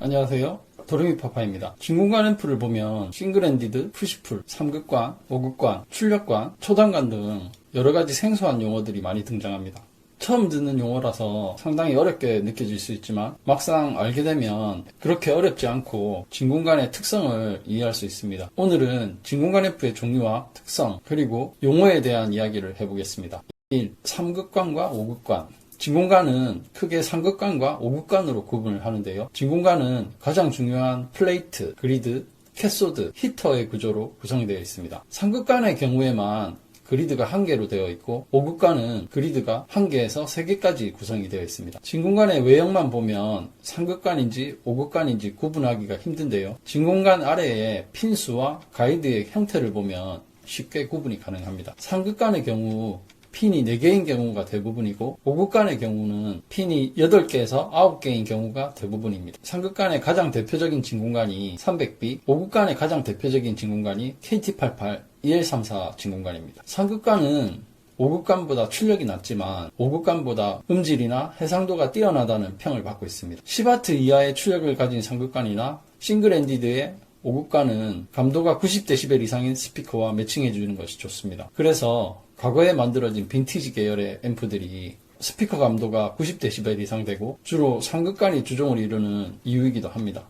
안녕하세요. 도레미파파입니다. 진공관 앰프를 보면 싱글핸디드, 푸시풀, 3극관, 5극관, 출력관, 초단관 등 여러가지 생소한 용어들이 많이 등장합니다. 처음 듣는 용어라서 상당히 어렵게 느껴질 수 있지만 막상 알게 되면 그렇게 어렵지 않고 진공관의 특성을 이해할 수 있습니다. 오늘은 진공관 앰프의 종류와 특성 그리고 용어에 대한 이야기를 해보겠습니다. 1. 3극관과 5극관. 진공관은 크게 3극관과 5극관으로 구분을 하는데요. 진공관은 가장 중요한 플레이트, 그리드, 캐소드, 히터의 구조로 구성이 되어 있습니다. 3극관의 경우에만 그리드가 1개로 되어 있고 5극관은 그리드가 1개에서 3개까지 구성이 되어 있습니다. 진공관의 외형만 보면 3극관인지 5극관인지 구분하기가 힘든데요. 진공관 아래에 핀수와 가이드의 형태를 보면 쉽게 구분이 가능합니다. 3극관의 경우 핀이 4개인 경우가 대부분이고 5극관의 경우는 핀이 8개에서 9개인 경우가 대부분입니다. 3극관의 가장 대표적인 진공관이 300B, 5극관의 가장 대표적인 진공관이 KT88, EL34 진공관입니다. 3극관은 5극관보다 출력이 낮지만 5극관보다 음질이나 해상도가 뛰어나다는 평을 받고 있습니다. 10W 이하의 출력을 가진 3극관이나 싱글핸디드의 5극관은 감도가 90dB 이상인 스피커와 매칭해주는 것이 좋습니다. 그래서 과거에 만들어진 빈티지 계열의 앰프들이 스피커 감도가 90dB 이상 되고 주로 3극관이 주종을 이루는 이유이기도 합니다.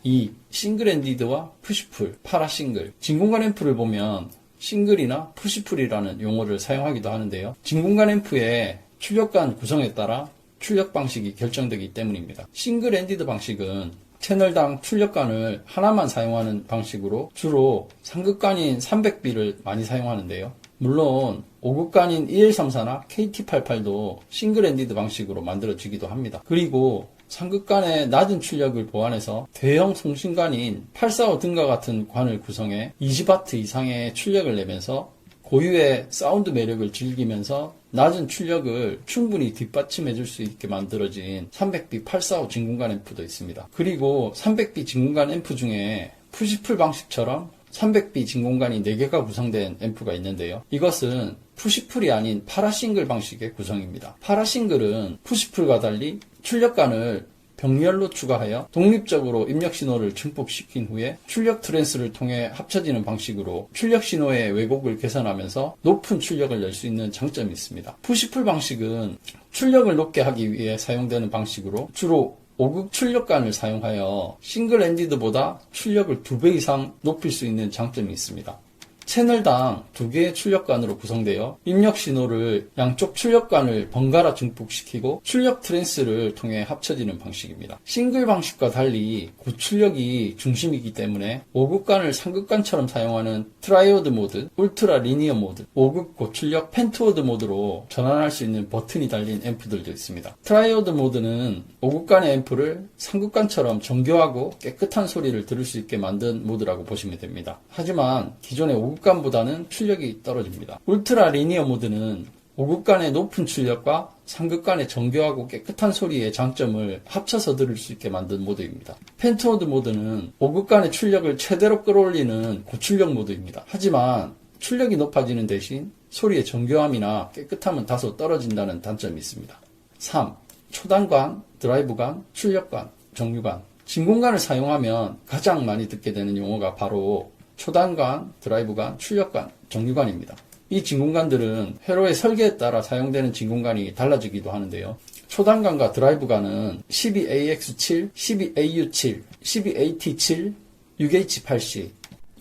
2. 싱글핸디드와 푸시풀, 파라싱글. 진공관 앰프를 보면 싱글이나 푸시풀이라는 용어를 사용하기도 하는데요. 진공관 앰프의 출력관 구성에 따라 출력 방식이 결정되기 때문입니다. 싱글핸디드 방식은 채널당 출력관을 하나만 사용하는 방식으로 주로 3극관인 300B를 많이 사용하는데요. 물론 5극관인 EL34나 KT88도 싱글핸디드 방식으로 만들어지기도 합니다. 그리고 3극관의 낮은 출력을 보완해서 대형 송신관인 845 등과 같은 관을 구성해 20W 이상의 출력을 내면서 고유의 사운드 매력을 즐기면서 낮은 출력을 충분히 뒷받침해 줄 수 있게 만들어진 300B 845 진공관 앰프도 있습니다. 그리고 300B 진공관 앰프 중에 푸시풀 방식처럼 300B 진공관이 4개가 구성된 앰프가 있는데요. 이것은 푸시풀이 아닌 파라싱글 방식의 구성입니다. 파라싱글은 푸시풀과 달리 출력관을 병렬로 추가하여 독립적으로 입력 신호를 증폭시킨 후에 출력 트랜스를 통해 합쳐지는 방식으로 출력 신호의 왜곡을 개선하면서 높은 출력을 낼 수 있는 장점이 있습니다. 푸시풀 방식은 출력을 높게 하기 위해 사용되는 방식으로 주로 5극 출력관을 사용하여 싱글핸디드보다 출력을 2배 이상 높일 수 있는 장점이 있습니다. 채널당 2개의 출력관으로 구성되어 입력 신호를 양쪽 출력관을 번갈아 증폭시키고 출력 트랜스를 통해 합쳐지는 방식입니다. 싱글 방식과 달리 고출력이 중심이기 때문에 5극관을 3극관처럼 사용하는 트라이오드 모드, 울트라 리니어 모드, 5극 고출력 펜트워드 모드로 전환할 수 있는 버튼이 달린 앰프들도 있습니다. 트라이오드 모드는 5극관의 앰프를 3극관처럼 정교하고 깨끗한 소리를 들을 수 있게 만든 모드라고 보시면 됩니다. 하지만 기존의 5극관보다는 출력이 떨어집니다. 울트라 리니어 모드는 5극관의 높은 출력과 3극관의 정교하고 깨끗한 소리의 장점을 합쳐서 들을 수 있게 만든 모드입니다. 펜트워드 모드는 5극관의 출력을 최대로 끌어올리는 고출력 모드입니다. 하지만 출력이 높아지는 대신 소리의 정교함이나 깨끗함은 다소 떨어진다는 단점이 있습니다. 3. 초단관, 드라이브관, 출력관, 정류관. 진공관을 사용하면 가장 많이 듣게 되는 용어가 바로 초단관, 드라이브관, 출력관, 정류관입니다. 이 진공관들은 회로의 설계에 따라 사용되는 진공관이 달라지기도 하는데요. 초단관과 드라이브관은 12AX7, 12AU7, 12AT7, 6H8C,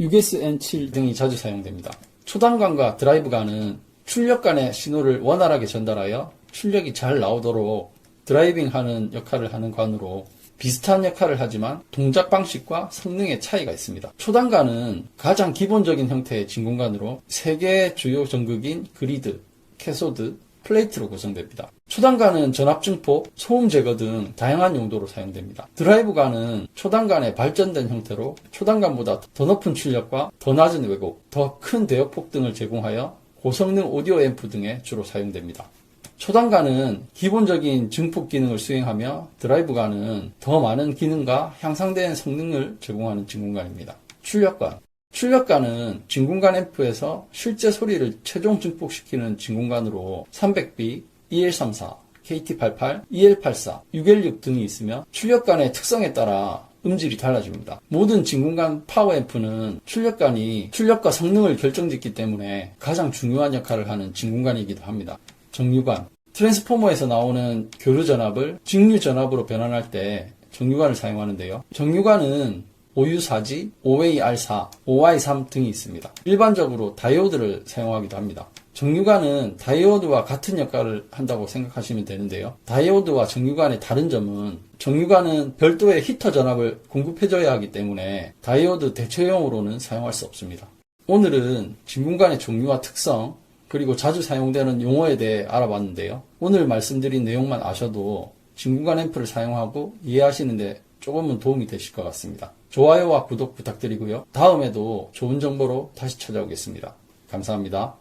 6SN7 등이 자주 사용됩니다. 초단관과 드라이브관은 출력관의 신호를 원활하게 전달하여 출력이 잘 나오도록 드라이빙하는 역할을 하는 관으로 비슷한 역할을 하지만 동작 방식과 성능의 차이가 있습니다. 초단관은 가장 기본적인 형태의 진공관으로 3개의 주요 전극인 그리드, 캐소드, 플레이트로 구성됩니다. 초단관은 전압 증폭, 소음 제거 등 다양한 용도로 사용됩니다. 드라이브관은 초단관의 발전된 형태로 초단관보다 더 높은 출력과 더 낮은 왜곡, 더 큰 대역폭 등을 제공하여 고성능 오디오 앰프 등에 주로 사용됩니다. 초단관은 기본적인 증폭 기능을 수행하며 드라이브관은 더 많은 기능과 향상된 성능을 제공하는 진공관입니다. 출력관. 출력관은 진공관 앰프에서 실제 소리를 최종 증폭시키는 진공관으로 300B, EL34, KT88, EL84, 6L6 등이 있으며 출력관의 특성에 따라 음질이 달라집니다. 모든 진공관 파워앰프는 출력과 성능을 결정짓기 때문에 가장 중요한 역할을 하는 진공관이기도 합니다. 정류관. 트랜스포머에서 나오는 교류전압을 직류전압으로 변환할 때 정류관을 사용하는데요. 정류관은 OU4G, OAR4, OI3 등이 있습니다. 일반적으로 다이오드를 사용하기도 합니다. 정류관은 다이오드와 같은 역할을 한다고 생각하시면 되는데요. 다이오드와 정류관의 다른 점은 정류관은 별도의 히터 전압을 공급해줘야 하기 때문에 다이오드 대체용으로는 사용할 수 없습니다. 오늘은 진공관의 종류와 특성, 그리고 자주 사용되는 용어에 대해 알아봤는데요. 오늘 말씀드린 내용만 아셔도 진공관 앰프를 사용하고 이해하시는데 조금은 도움이 되실 것 같습니다. 좋아요와 구독 부탁드리고요. 다음에도 좋은 정보로 다시 찾아오겠습니다. 감사합니다.